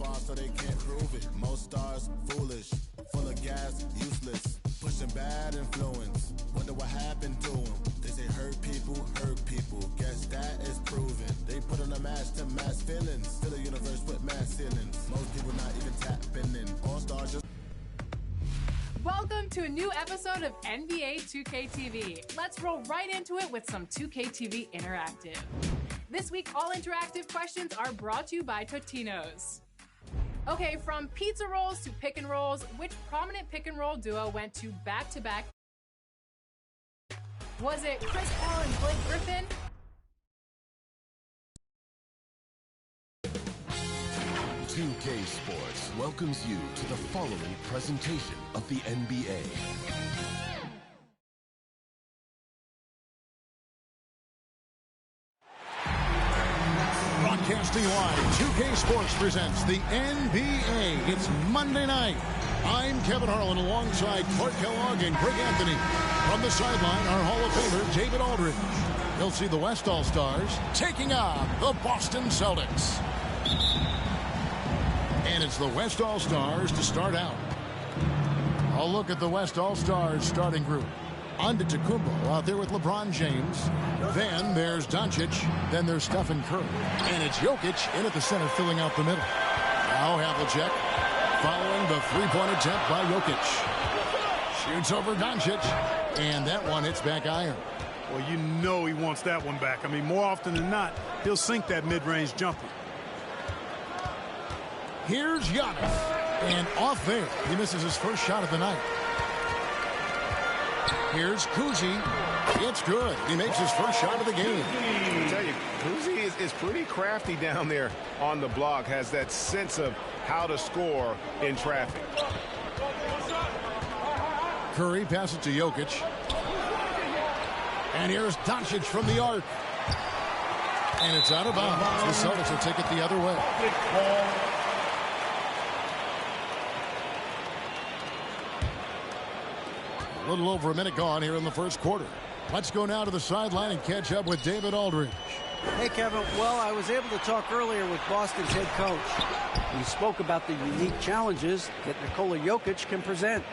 far so they can't prove it. Most stars foolish, full of gas, useless, pushing bad influence. Wonder what happened to them. They say hurt people, guess that is proven. They put on a mask to mass feelings, still a universe with mass ceilings. Most people not even tapping in. All stars just... Welcome to a new episode of NBA 2K TV. Let's roll right into it with some 2K TV Interactive. This week, all interactive questions are brought to you by Totino's. Okay, from pizza rolls to pick and rolls, which prominent pick and roll duo went to back-to-back? Was it Chris Paul and Blake Griffin? .2K Sports welcomes you to the following presentation of the NBA. Broadcasting live, 2K Sports presents the NBA. It's Monday night. I'm Kevin Harlan alongside Clark Kellogg and Greg Anthony. From the sideline, our Hall of Famer, David Aldridge. You'll see the West All-Stars taking on the Boston Celtics. And it's the West All-Stars to start out. A look at the West All-Stars starting group. Antetokounmpo out there with LeBron James. Then there's Doncic. Then there's Stephen Curry. And it's Jokic in at the center filling out the middle. Now Havlicek following the three-point attempt by Jokic. Shoots over Doncic. And that one hits back iron. Well, you know he wants that one back. I mean, more often than not, he'll sink that mid-range jumper. Here's Giannis. And off there, he misses his first shot of the night. Here's Kuzi. It's good. He makes his first shot of the game. I tell you, Kuzi is pretty crafty down there on the block. Has that sense of how to score in traffic. Curry passes to Jokic. And here's Doncic from the arc. And it's out of bounds. The Celtics will take it the other way. A little over a minute gone here in the first quarter. Let's go now to the sideline and catch up with David Aldridge. Hey, Kevin. Well, I was able to talk earlier with Boston's head coach. We spoke about the unique challenges that Nikola Jokic can present.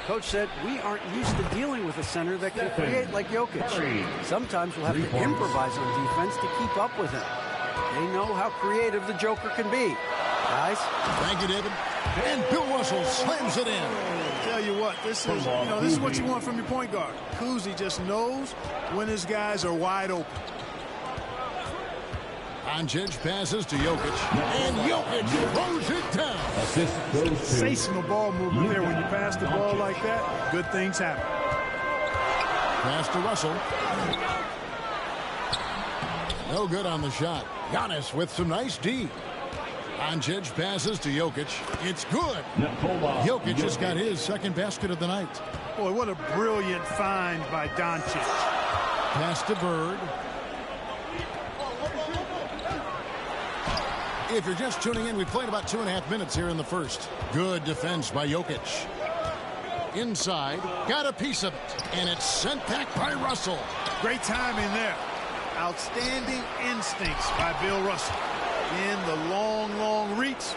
Coach said, we aren't used to dealing with a center that can create like Jokic. Sometimes we'll have to improvise on defense to keep up with him. They know how creative the Joker can be. Guys? Thank you, David. And Bill Russell slams it in. Tell you what, this is what you want from your point guard. Kuzi just knows when his guys are wide open. Doncic passes to Jokic, and Jokic throws it down. Sensational ball movement there. When you pass the ball like that, good things happen. Pass to Russell. No good on the shot. Giannis with some nice D. Doncic passes to Jokic. It's good. Jokic just got his second basket of the night. Boy, what a brilliant find by Doncic. Pass to Bird. If you're just tuning in, we played about 2.5 minutes here in the first. Good defense by Jokic. Inside, got a piece of it, and it's sent back by Russell. Great timing there. Outstanding instincts by Bill Russell. In the long reach,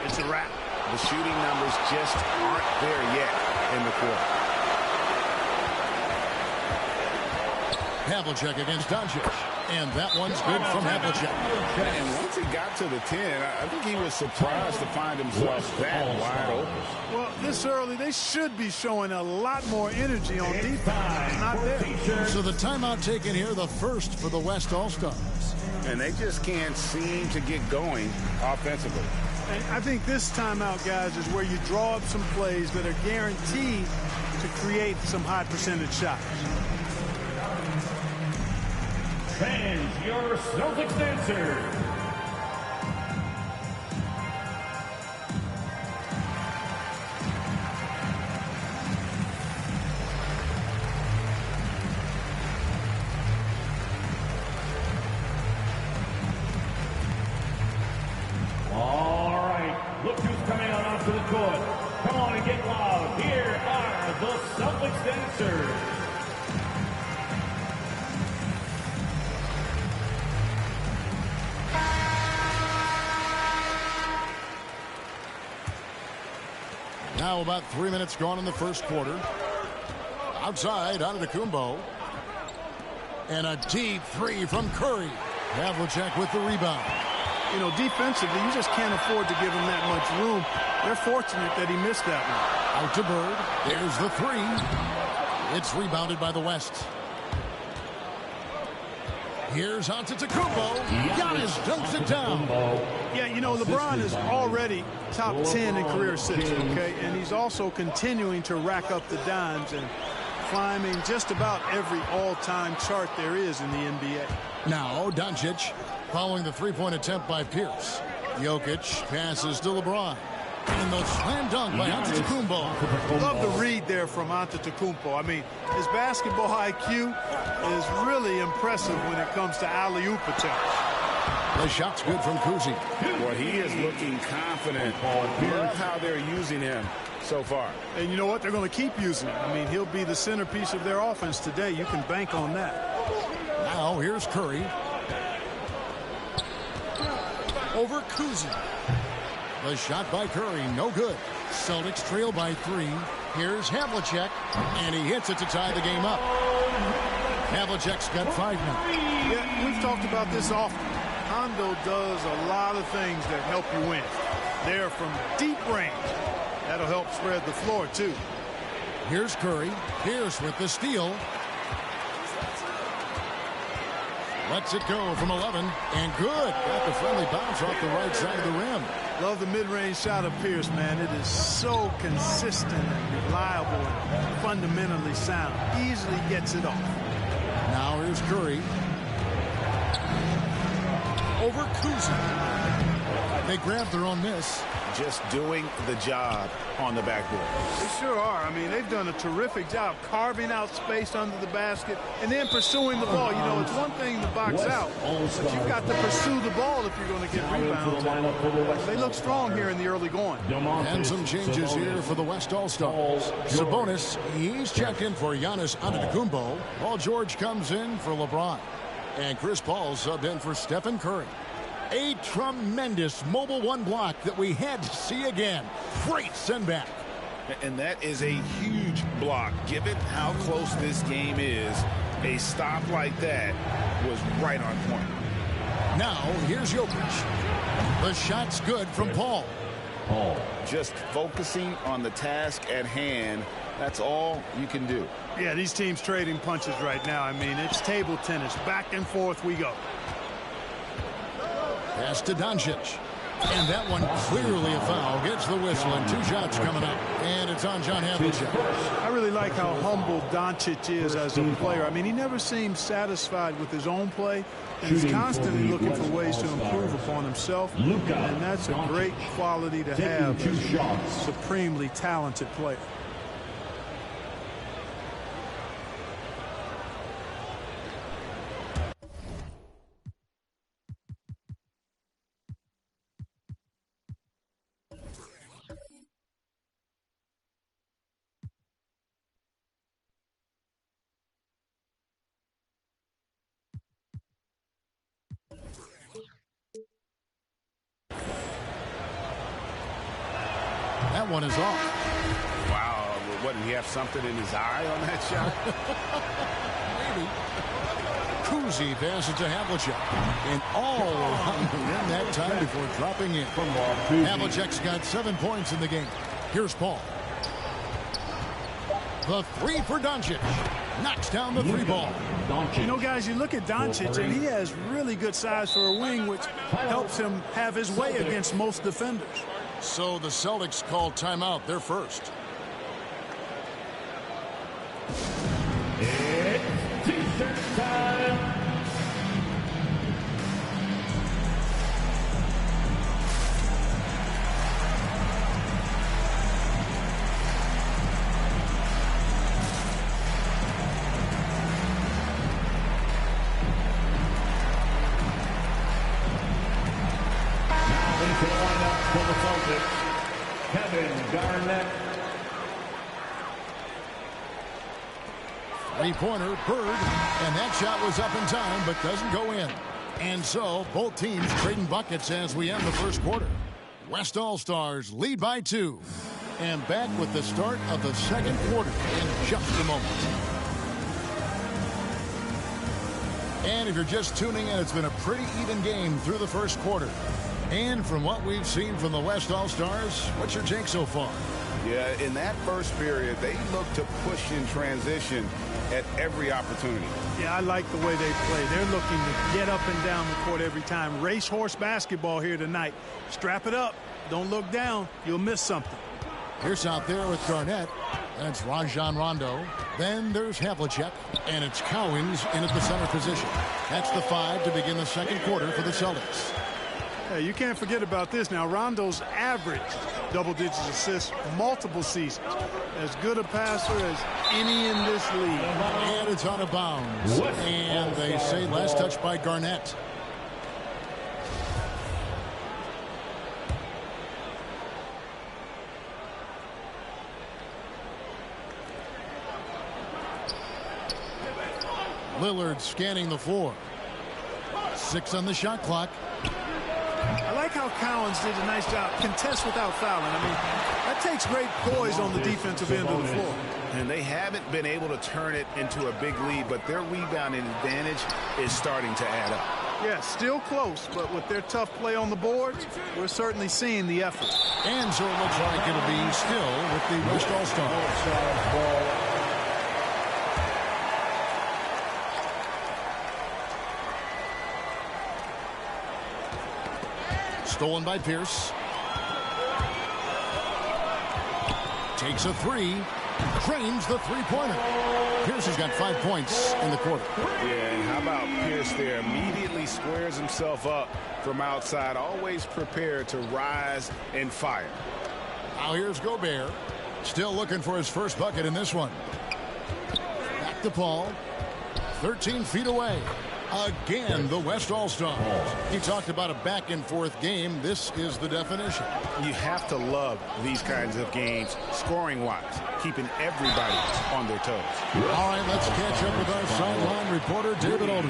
it's a wrap. The shooting numbers just aren't there yet in the quarter. Havlicek against Doncic. And that one's good from Havlicek. And once he got to the 10, I think he was surprised to find himself that wide open. Well, this early, they should be showing a lot more energy on defense. It's not there. So the timeout taken here, the first for the West All-Stars. And they just can't seem to get going offensively. And I think this timeout, guys, is where you draw up some plays that are guaranteed to create some high percentage shots. Fans, your Celtics dancer. All right, look who's coming out onto the court. Come on and get loud. Here are the Celtics dancers. Now about 3 minutes gone in the first quarter. Outside, Antetokounmpo. And a deep three from Curry. Havlicek with the rebound. You know, defensively, you just can't afford to give him that much room. They're fortunate that he missed that one. Out to Bird. There's the three. It's rebounded by the West. Here's Antetokounmpo. Giannis dunks it down. Yeah, you know, LeBron is already top 10 in career assists, okay? And he's also continuing to rack up the dimes and climbing just about every all-time chart there is in the NBA. Now, Doncic following the three-point attempt by Pierce. Jokic passes to LeBron. And the slam dunk by Antetokounmpo. Love the read there from Antetokounmpo. I mean, his basketball IQ is really impressive when it comes to alley-oop attempts. The shot's good from Kuzi. Well, he is looking confident. Love how they're using him so far. And you know what? They're going to keep using him. I mean, he'll be the centerpiece of their offense today. You can bank on that. Now, here's Curry. Over Kuzi. The shot by Curry, no good. Celtics trail by 3. Here's Havlicek, and he hits it to tie the game up. Havlicek's got 5 now. Yeah, we've talked about this often. Hondo does a lot of things that help you win. They're from deep range. That'll help spread the floor, too. Here's Curry. Pierce with the steal. Lets it go from 11, and good. Got the friendly bounce off the right side of the rim. Love the mid-range shot of Pierce, man. It is so consistent and reliable and fundamentally sound. Easily gets it off. Now here's Curry. Over Kuzi. They grab their own miss. Just doing the job on the backboard. They sure are. I mean, they've done a terrific job carving out space under the basket and then pursuing the ball. You know, it's one thing to box out, but you've got to pursue the ball if you're going to get rebounds. They look strong here in the early going. And some changes here for the West All-Stars. Sabonis, he's checked in for Giannis Antetokounmpo. Paul George comes in for LeBron. And Chris Paul subbed in for Stephen Curry. A tremendous Mobile One block that we had to see again. Great send back. And that is a huge block. Given how close this game is, a stop like that was right on point. Now, here's Jokic. The shot's good from Paul. Just focusing on the task at hand. That's all you can do. Yeah, these teams trading punches right now. I mean, it's table tennis. Back and forth we go. Pass to Doncic. And that one clearly a foul. Gets the whistle and 2 shots coming up. And it's on John Havlicek. I really like how humble Doncic is as a player. I mean, he never seems satisfied with his own play. And he's constantly looking for ways to improve upon himself. And that's a great quality to have as a supremely talented player. That one is off. Wow. What, did he have something in his eye on that shot? Maybe. Kuzi passes to Havlicek. And all around the rim that time before dropping in. Havlicek's got 7 points in the game. Here's Paul. The 3 for Doncic. Knocks down the 3 ball. You know, guys, you look at Doncic, and he has really good size for a wing, which helps him have his way against most defenders. So the Celtics call timeout. They're first. It's T-shirt time. For the Celtics, Kevin Garnett. 3-pointer, Bird, and that shot was up in time, but doesn't go in. And so, both teams trading buckets as we end the first quarter. West All-Stars lead by 2. And back with the start of the second quarter in just a moment. And if you're just tuning in, it's been a pretty even game through the first quarter. And from what we've seen from the West All-Stars, what's your take so far? Yeah, in that first period, they look to push in transition at every opportunity. Yeah, I like the way they play. They're looking to get up and down the court every time. Racehorse basketball here tonight. Strap it up. Don't look down. You'll miss something. Pierce out there with Garnett. That's Rajon Rondo. Then there's Havlicek. And it's Cowens in at the center position. That's the 5 to begin the second quarter for the Celtics. Hey, you can't forget about this now. Rondo's averaged double-digit assists multiple seasons. As good a passer as any in this league. And it's out of bounds. And they say last touch by Garnett. Lillard scanning the floor. 6 on the shot clock. I like how Cowens did a nice job. Contest without fouling. I mean, that takes great poise on the defensive end of the floor. And they haven't been able to turn it into a big lead, but their rebounding advantage is starting to add up. Yeah, still close, but with their tough play on the board, we're certainly seeing the effort. And so it looks like it'll be still with the West All-Stars. Stolen by Pierce. Takes a 3. Drains the three-pointer. Pierce has got 5 points in the quarter. Yeah, and how about Pierce there? Immediately squares himself up from outside. Always prepared to rise and fire. Now here's Gobert. Still looking for his first bucket in this one. Back to Paul. 13 feet away. Again, the West All-Stars. He talked about a back-and-forth game. This is the definition. You have to love these kinds of games, scoring-wise, keeping everybody on their toes. All right, let's catch up with our sideline reporter, David Alden.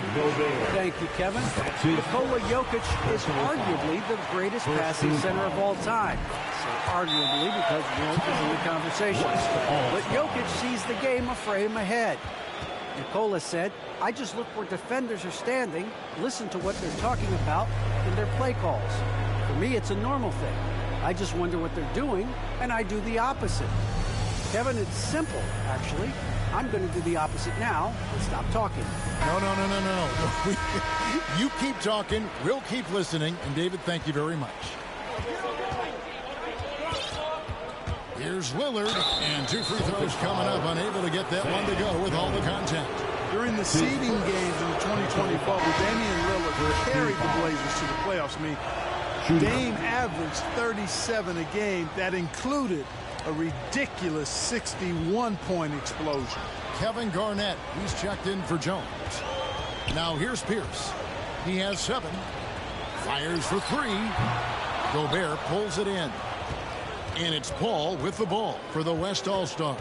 Thank you, Kevin. Nikola Jokic is arguably the greatest passing center of all time. So arguably because Wilt is in the conversation. But Jokic sees the game a frame ahead. Nikola said, I just look where defenders are standing, listen to what they're talking about in their play calls. For me, it's a normal thing. I just wonder what they're doing, and I do the opposite. Kevin, it's simple, actually. I'm going to do the opposite now and stop talking. No. You keep talking, we'll keep listening, and David, thank you very much. Here's Lillard, and 2 free throws coming up, unable to get that one to go with all the contact. During the seeding games in the 2020 bubble, Damian Lillard carried the Blazers to the playoffs. I mean, Dame averaged 37 a game. That included a ridiculous 61-point explosion. Kevin Garnett, he's checked in for Jones. Now here's Pierce. He has 7. Fires for 3. Gobert pulls it in. And it's Paul with the ball for the West All-Stars.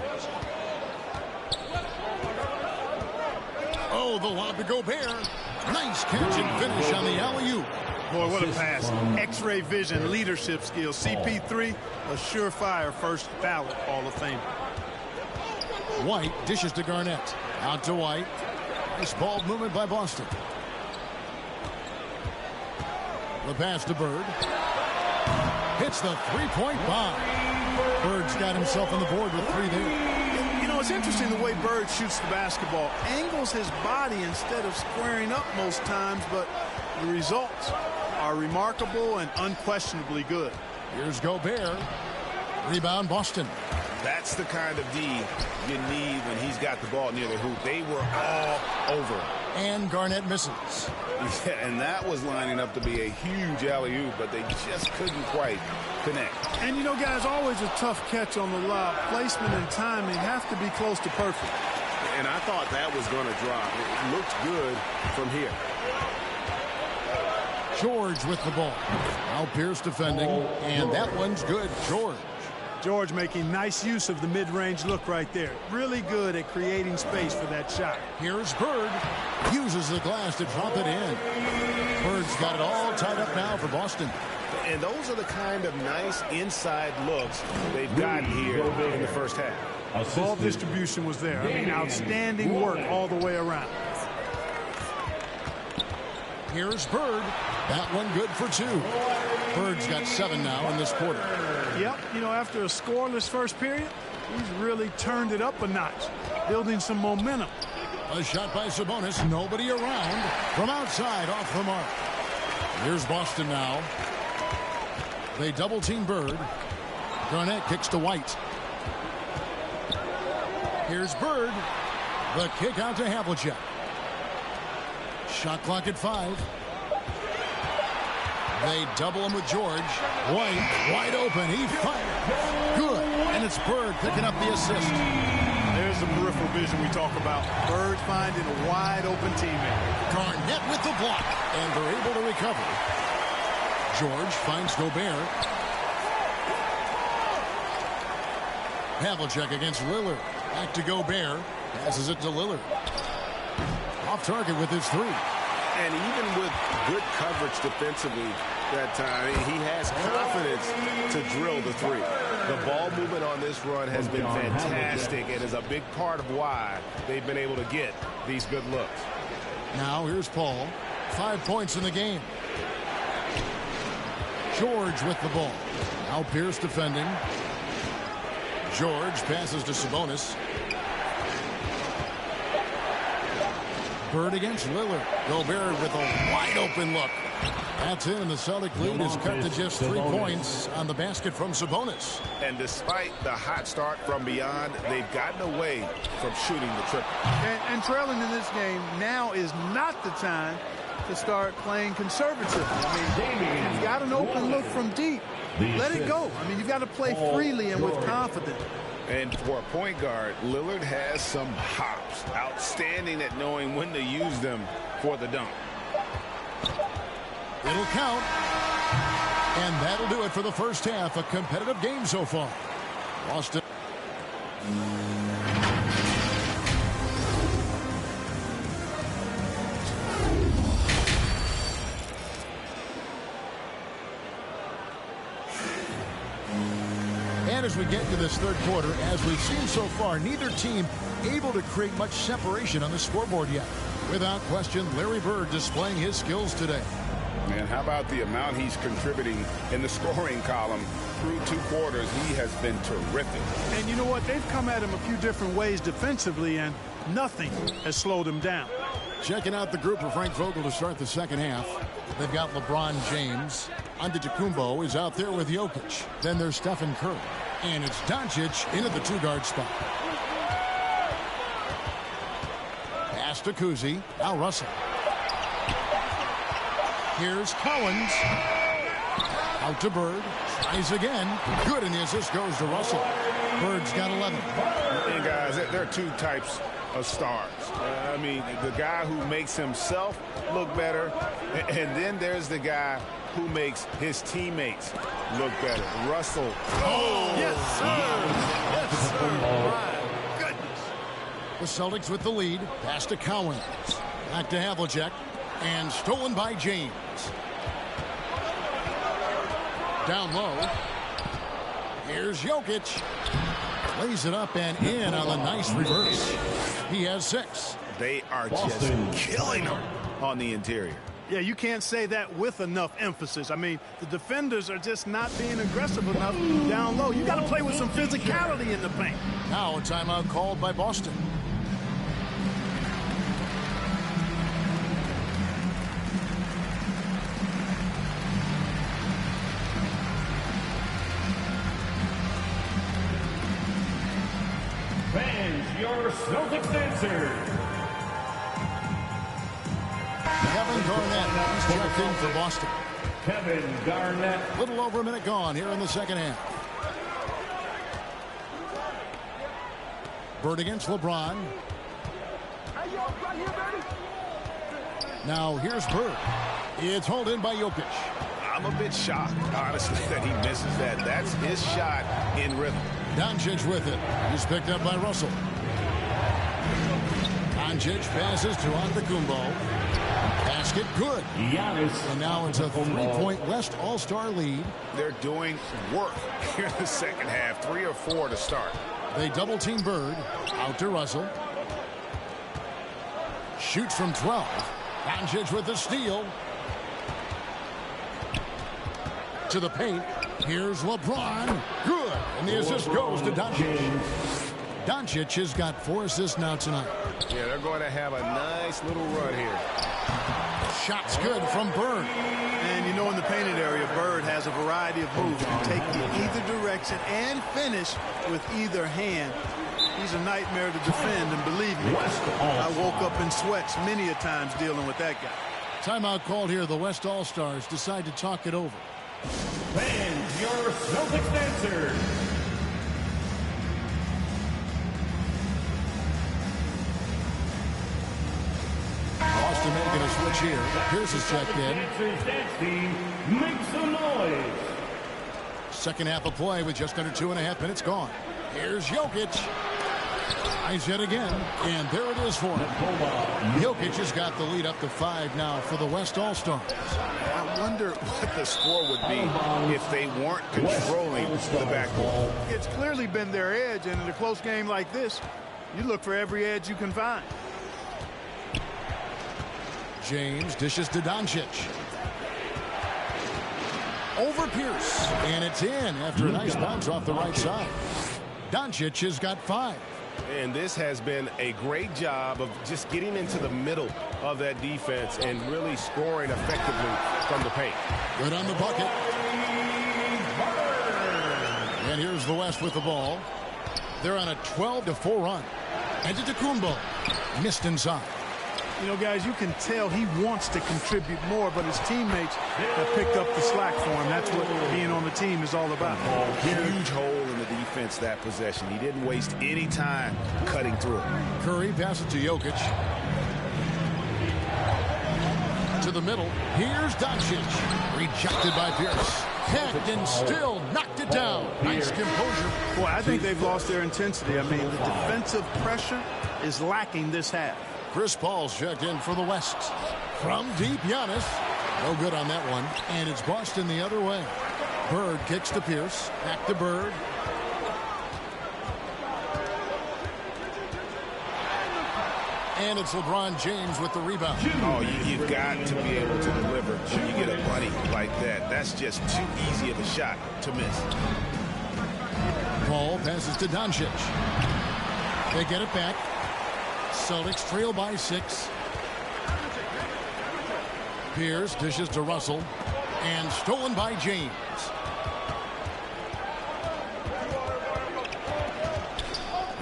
Oh, the lob to Gobert. Nice catch and finish on the alley-oop. Boy, what a pass. X-ray vision, leadership skills. CP3, a surefire first ballot Hall of Famer. White dishes to Garnett. Out to White. Nice ball movement by Boston. The pass to Bird. Hits the three-point bomb. Bird's got himself on the board with 3 there. You know, it's interesting the way Bird shoots the basketball. Angles his body instead of squaring up most times, but the results are remarkable and unquestionably good. Here's Gobert. Rebound, Boston. That's the kind of D you need when he's got the ball near the hoop. They were all over. And Garnett misses. Yeah, and that was lining up to be a huge alley-oop, but they just couldn't quite connect. And, you know, guys, always a tough catch on the lob. Placement and timing have to be close to perfect. And I thought that was going to drop. It looked good from here. George with the ball. Now Pierce defending, and that one's good. George making nice use of the mid-range look right there. Really good at creating space for that shot. Here's Bird. Uses the glass to drop it in. Bird's got it all tied up now for Boston. And those are the kind of nice inside looks they've gotten here in the first half. Ball distribution was there. I mean, outstanding work all the way around. Here's Bird. That one good for 2. Bird's got 7 now in this quarter. Yep, you know, after a scoreless first period, he's really turned it up a notch, building some momentum. A shot by Sabonis. Nobody around. From outside, off the mark. Here's Boston now. They double-team Bird. Garnett kicks to White. Here's Bird. The kick out to Havlicek. Shot clock at 5. They double him with George. White, wide open. He fires. Good. And it's Bird picking up the assist. There's the peripheral vision we talk about. Bird finding a wide open teammate. Garnett with the block. And they're able to recover. George finds Gobert. Havlicek against Lillard. Back to Gobert. Passes it to Lillard. Off target with his 3. And even with good coverage defensively that time, he has confidence to drill the 3. The ball movement on this run has been fantastic and is a big part of why they've been able to get these good looks. Now here's Paul. 5 points in the game. George with the ball. Now Pierce defending. George passes to Sabonis. Bird against Lillard. Gobert with a wide open look. That's in, and the Celtic lead is cut to just 3 points on the basket from Sabonis. And despite the hot start from beyond, they've gotten away from shooting the triple. And trailing in this game, now is not the time to start playing conservative. I mean, you've got an open look from deep. Let it go. I mean, you've got to play freely and with confidence. And for a point guard, Lillard has some hops. Outstanding at knowing when to use them for the dunk. It'll count. And that'll do it for the first half. A competitive game so far. Boston. And as we get into this third quarter, as we've seen so far, neither team able to create much separation on the scoreboard yet. Without question, Larry Bird displaying his skills today. And how about the amount he's contributing in the scoring column through 2 quarters? He has been terrific. And you know what? They've come at him a few different ways defensively, and nothing has slowed him down. Checking out the group for Frank Vogel to start the second half. They've got LeBron James. Antetokounmpo is out there with Jokic. Then there's Stephen Curry. And it's Doncic into the 2-guard spot. Pass to Kuzi. Now Russell. Here's Collins. Out to Bird. Tries again. Good, and the assist goes to Russell. Bird's got 11. And guys, there are 2 types of stars. I mean, the guy who makes himself look better, and then there's the guy who makes his teammates look better. Russell. Oh, yes, sir. Yes, sir. My goodness. The Celtics with the lead. Pass to Collins. Back to Havlicek. And stolen by James. Down low. Here's Jokic. Lays it up and in on the nice reverse. He has 6. They are just killing them on the interior. Yeah, you can't say that with enough emphasis. I mean, the defenders are just not being aggressive enough down low. You got to play with some physicality in the paint. Now a timeout called by Boston. Fans, your Celtics answer. Kevin Garnett is checked in for Boston. Kevin Garnett. Little over a minute gone here in the second half. Bird against LeBron. Now here's Bird. It's hauled in by Jokic. I'm a bit shocked, honestly, that he misses that. That's his shot in rhythm. Doncic with it. He's picked up by Russell. Doncic passes to Antetokounmpo. Basket good. Giannis. And now it's a 3-point West All-Star lead. They're doing work here in the second half. 3 or 4 to start. They double-team Bird. Out to Russell. Shoots from 12. Doncic with the steal. To the paint. Here's LeBron. Good. And the assist goes to Doncic. Doncic has got 4 assists now tonight. Yeah, they're going to have a nice little run here. Shot's good from Bird. And you know, in the painted area, Bird has a variety of moves. You can take it either direction and finish with either hand. He's a nightmare to defend, and believe me, I woke up in sweats many a times dealing with that guy. Timeout called here. The West All-Stars decide to talk it over. Fans, your Celtics answer. Boston making a switch here. Pierce is checked in. Dance team, make some noise. Second half of play with just under 2.5 minutes gone. Here's Jokic. Eyes it again, and there it is for him. Jokic has got the lead up to 5 now for the West All-Stars. I wonder what the score would be if they weren't controlling the backcourt. It's clearly been their edge, and in a close game like this, you look for every edge you can find. James dishes to Doncic. Over Pierce, and it's in after a nice bounce off the right side. Doncic has got 5. And this has been a great job of just getting into the middle of that defense and really scoring effectively from the paint. Good on the bucket. And here's the West with the ball. They're on a 12-4 run. Antetokounmpo missed inside. You know, guys, you can tell he wants to contribute more, but his teammates have picked up the slack for him. That's what being on the team is all about. Huge hole in the defense that possession. He didn't waste any time cutting through it. Curry passes to Jokic. To the middle. Here's Doncic. Rejected by Pierce. Hacked and still knocked it down. Nice composure. Boy, I think they've lost their intensity. I mean, the defensive pressure is lacking this half. Chris Paul's checked in for the West. From deep, Giannis. No good on that one. And it's Boston the other way. Bird kicks to Pierce. Back to Bird. And it's LeBron James with the rebound. Oh, you've got to be able to deliver when you get a bunny like that. That's just too easy of a shot to miss. Paul passes to Doncic. They get it back. Celtics trail by 6. Pierce dishes to Russell. And stolen by James.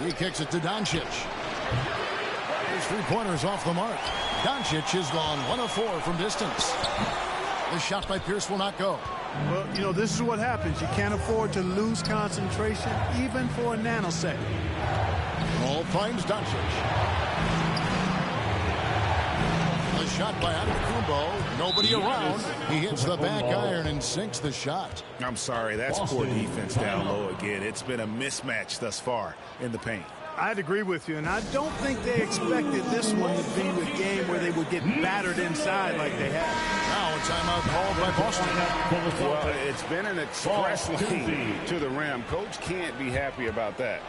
He kicks it to Doncic. His 3-pointers off the mark. Doncic has gone 1 of 4 from distance. The shot by Pierce will not go. Well, you know, this is what happens. You can't afford to lose concentration, even for a nanosecond. Ball finds Doncic. A shot by Antetokounmpo. Nobody around. He hits the back iron and sinks the shot. I'm sorry, that's poor defense down low again. It's been a mismatch thus far in the paint. I'd agree with you, and I don't think they expected this one to be a game where they would get battered inside like they have. Now a timeout called by Boston. Well, it's been an express lane to the rim. Coach can't be happy about that.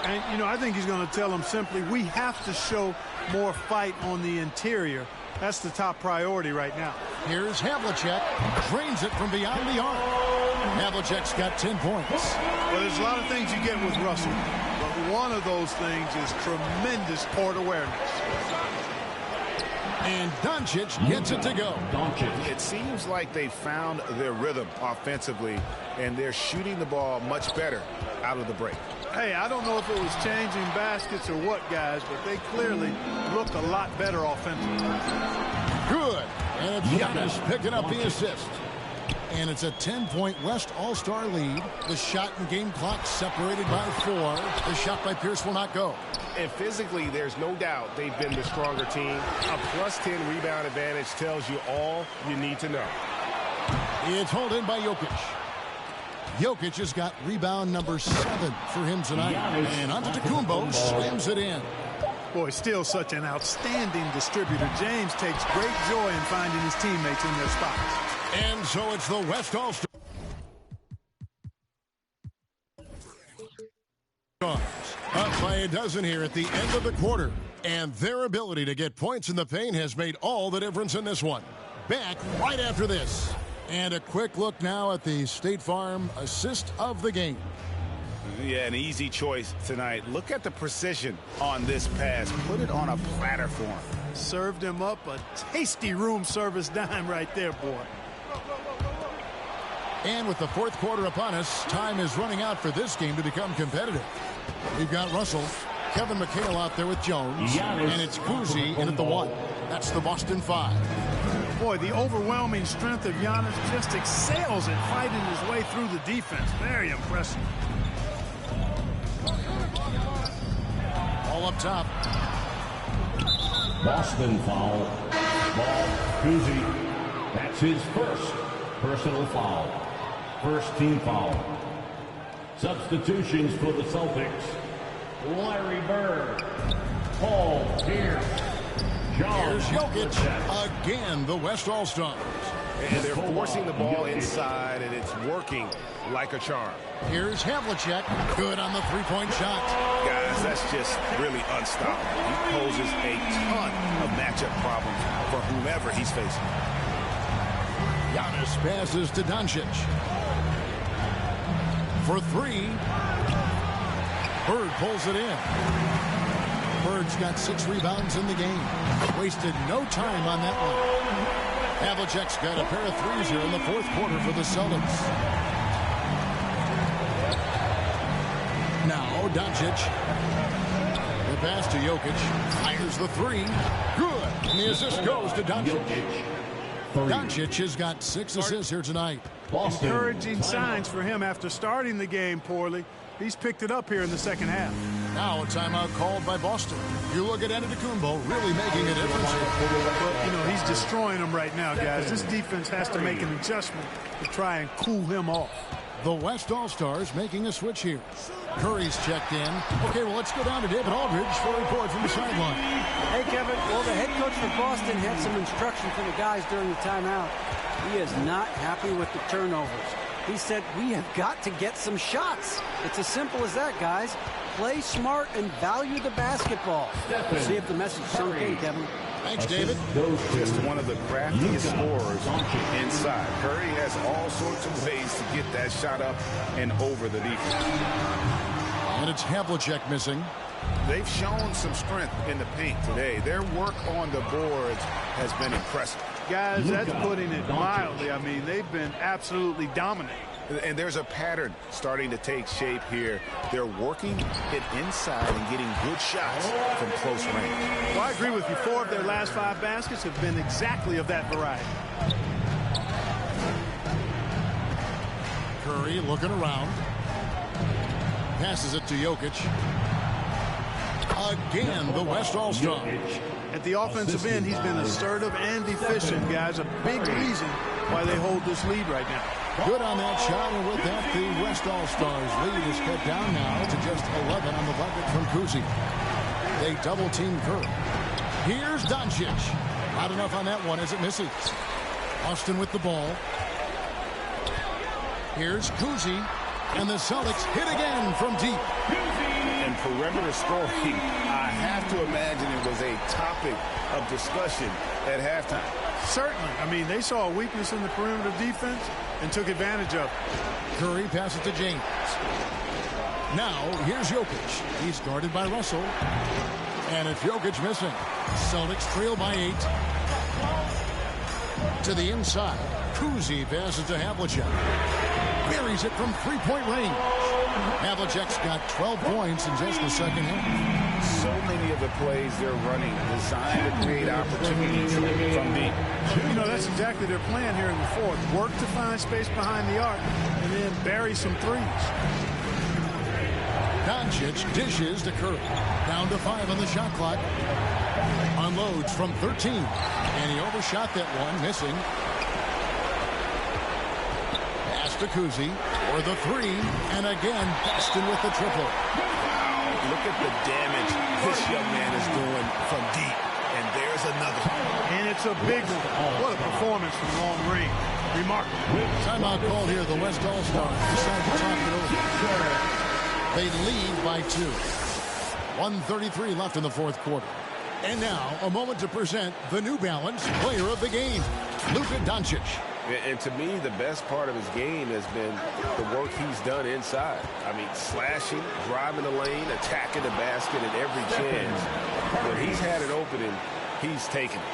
And, you know, I think he's going to tell them simply, we have to show more fight on the interior. That's the top priority right now. Here's Havlicek. Drains it from beyond the arc. Havlicek's got 10 points. Well, there's a lot of things you get with Russell. But one of those things is tremendous court awareness. And Doncic gets it to go. It seems like they found their rhythm offensively, and they're shooting the ball much better out of the break. Hey, I don't know if it was changing baskets or what, guys, but they clearly look a lot better offensively. Good. And it's Giannis picking up the assist. And it's a 10-point West All-Star lead. The shot and game clock separated by 4. The shot by Pierce will not go. And physically, there's no doubt they've been the stronger team. A +10 rebound advantage tells you all you need to know. It's hauled in by Jokic. Jokic has got rebound number 7 for him tonight. And Antetokounmpo slams it in. Boy, still such an outstanding distributor. James takes great joy in finding his teammates in their spots. And so it's the West All-Stars up by a dozen here at the end of the quarter. And their ability to get points in the paint has made all the difference in this one. Back right after this. And a quick look now at the State Farm assist of the game. Yeah, an easy choice tonight. Look at the precision on this pass. Put it on a platter for him. Served him up a tasty room service dime right there, boy. And with the fourth quarter upon us, time is running out for this game to become competitive. We've got Russell, Kevin McHale out there with Jones, and it's Cousy in at the 1. That's the Boston 5. Boy, the overwhelming strength of Giannis just excels at fighting his way through the defense. Very impressive. All up top. Boston foul. Ball, Cousy. That's his first personal foul. First team foul. Substitutions for the Celtics. Larry Bird. Paul Pierce. Here's Jokic. Again, the West All-Stars. And they're forcing the ball inside, and it's working like a charm. Here's Havlicek. Good on the three-point shot. Guys, that's just really unstoppable. He poses a ton of matchup problems for whomever he's facing. Giannis passes to Doncic. For 3. Bird pulls it in. Bird's got 6 rebounds in the game. Wasted no time on that one. Havlicek's got a pair of threes here in the fourth quarter for the Celtics. Now Doncic. The pass to Jokic. Fires the 3. Good. And the assist goes to Doncic. Doncic has got 6 assists here tonight. Encouraging signs for him after starting the game poorly. He's picked it up here in the second half. Now a timeout called by Boston. You look at Antetokounmpo really making a difference. But, you know, he's destroying them right now, guys. This defense has to make an adjustment to try and cool him off. The West All-Stars making a switch here. Curry's checked in. Okay, well, let's go down to David Aldridge for a report from the sideline. Hey, Kevin. Well, the head coach for Boston had some instruction for the guys during the timeout. He is not happy with the turnovers. He said, we have got to get some shots. It's as simple as that, guys. Play smart and value the basketball. See if the message sunk in, Kevin. Thanks, David. Just one of the craftiest scorers inside. Curry has all sorts of ways to get that shot up and over the defense. And it's Havlicek missing. They've shown some strength in the paint today. Their work on the boards has been impressive. Guys, that's putting it mildly. I mean, they've been absolutely dominant. And there's a pattern starting to take shape here. They're working it inside and getting good shots from close range. Well, I agree with you. 4 of their last 5 baskets have been exactly of that variety. Curry looking around. Passes it to Jokic. Again, the West All-Stars. At the offensive end, he's been assertive and efficient, guys. A big reason why they hold this lead right now. Good on that shot, and with that, the West All-Stars lead is cut down now to just 11 on the bucket from Cousy. They double-team Curry. Here's Doncic. Not enough on that one as it misses. Austin with the ball. Here's Cousy, and the Celtics hit again from deep. And perimeter scoring, I have to imagine it was a topic of discussion at halftime. Certainly. I mean, they saw a weakness in the perimeter defense and took advantage of it. Curry passes to James. Now, here's Jokic. He's guarded by Russell. And it's Jokic missing. Celtics trail by 8. To the inside. Cousy passes to Havlicek. Buries it from three-point range. Havlicek's got 12 points in just the second half. So many of the plays they're running designed to create opportunities from deep. You know, that's exactly their plan here in the fourth. Work to find space behind the arc and then bury some threes. Doncic dishes to Curry. Down to 5 on the shot clock. Unloads from 13. And he overshot that one, missing. Pass to Cousy for the 3. And again, Boston with the triple. Wow, look at the damage this young man is doing from deep. And there's another. And it's a big one. What a performance from long range. Remarkable. Timeout call here. The West All-Stars decide to talk it over. They lead by 2. 1:33 left in the fourth quarter. And now, a moment to present the New Balance Player of the Game, Luka Doncic. And to me, the best part of his game has been the work he's done inside. I mean, slashing, driving the lane, attacking the basket at every chance. When he's had an opening, he's taken it.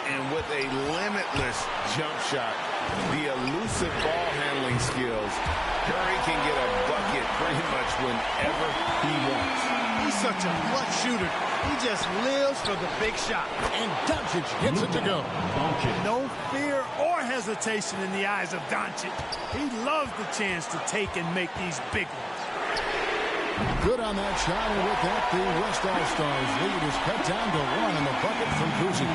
And with a limitless jump shot, the elusive ball handling skills, Curry can get a bucket pretty much whenever he wants. He's such a clutch shooter. He just lives for the big shot. And Doncic gets it to go. No fear or hesitation in the eyes of Doncic. He loves the chance to take and make these big ones. Good on that shot, and with that, the West All-Stars lead is cut down to 1 on the bucket from Kuzi.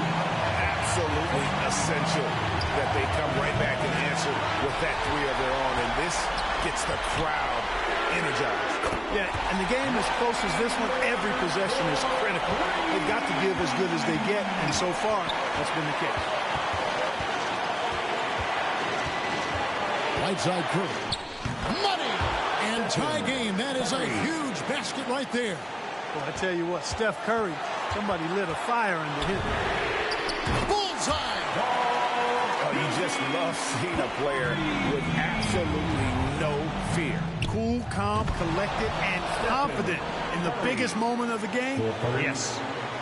Absolutely essential that they come right back and answer with that 3 of their own, and this gets the crowd energized. Yeah, and the game as close as this one, every possession is critical. They've got to give as good as they get, and so far, that's been the case. Right side Curry. Money! And tie game. That is a huge basket right there. Well, I tell you what, Steph Curry, somebody lit a fire under him. Bullseye! Oh, you just love seeing a player with absolutely no fear. Cool, calm, collected, and confident in the biggest moment of the game. Yes.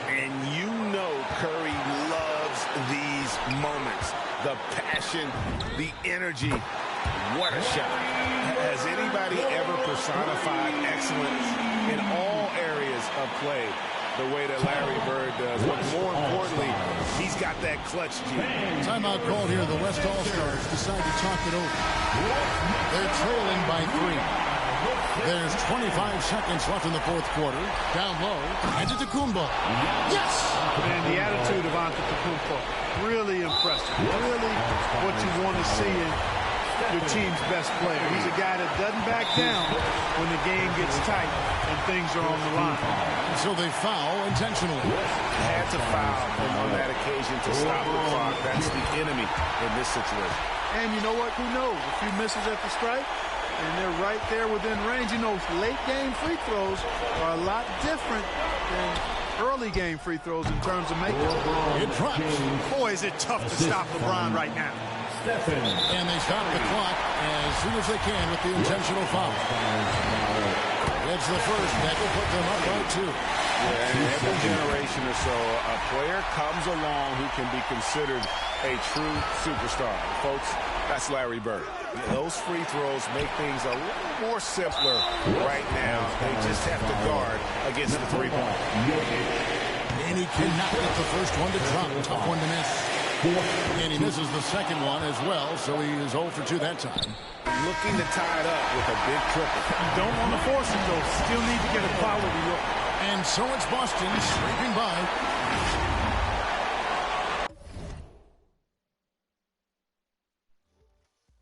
And you know Curry loves these moments. The passion, the energy. What a shot. Has anybody ever personified excellence in all areas of play the way that Larry Bird does? But more importantly, he's got that clutch gene. Timeout called here. The West All-Stars decide to talk it over. They're trailing by 3. There's 25 seconds left in the fourth quarter. Down low. Antetokounmpo. Yes! And the attitude of Antetokounmpo, really impressive. Really what you want to see in your team's best player. He's a guy that doesn't back down when the game gets tight and things are on the line. So they foul intentionally. Had to foul on that occasion to stop the clock. That's the enemy in this situation. And you know what? Who knows? A few misses at the stripe, and they're right there within range. You know, late game free throws are a lot different than early game free throws in terms of making them. It drops. Boy, is it tough to stop LeBron right now. And they stop the clock as soon as they can with the intentional foul. That's the first. That will put them up by 2. Yeah, and every generation or so, a player comes along who can be considered a true superstar. Folks, that's Larry Bird. Those free throws make things a little more simpler right now. They just have to guard against the three-point. And he cannot get the first one to drop. Tough one to miss. And he misses the second one as well, so he is 0 for 2 that time. Looking to tie it up with a big triple. You don't want to force it, though. Still need to get a quality look. And so it's Boston scraping by.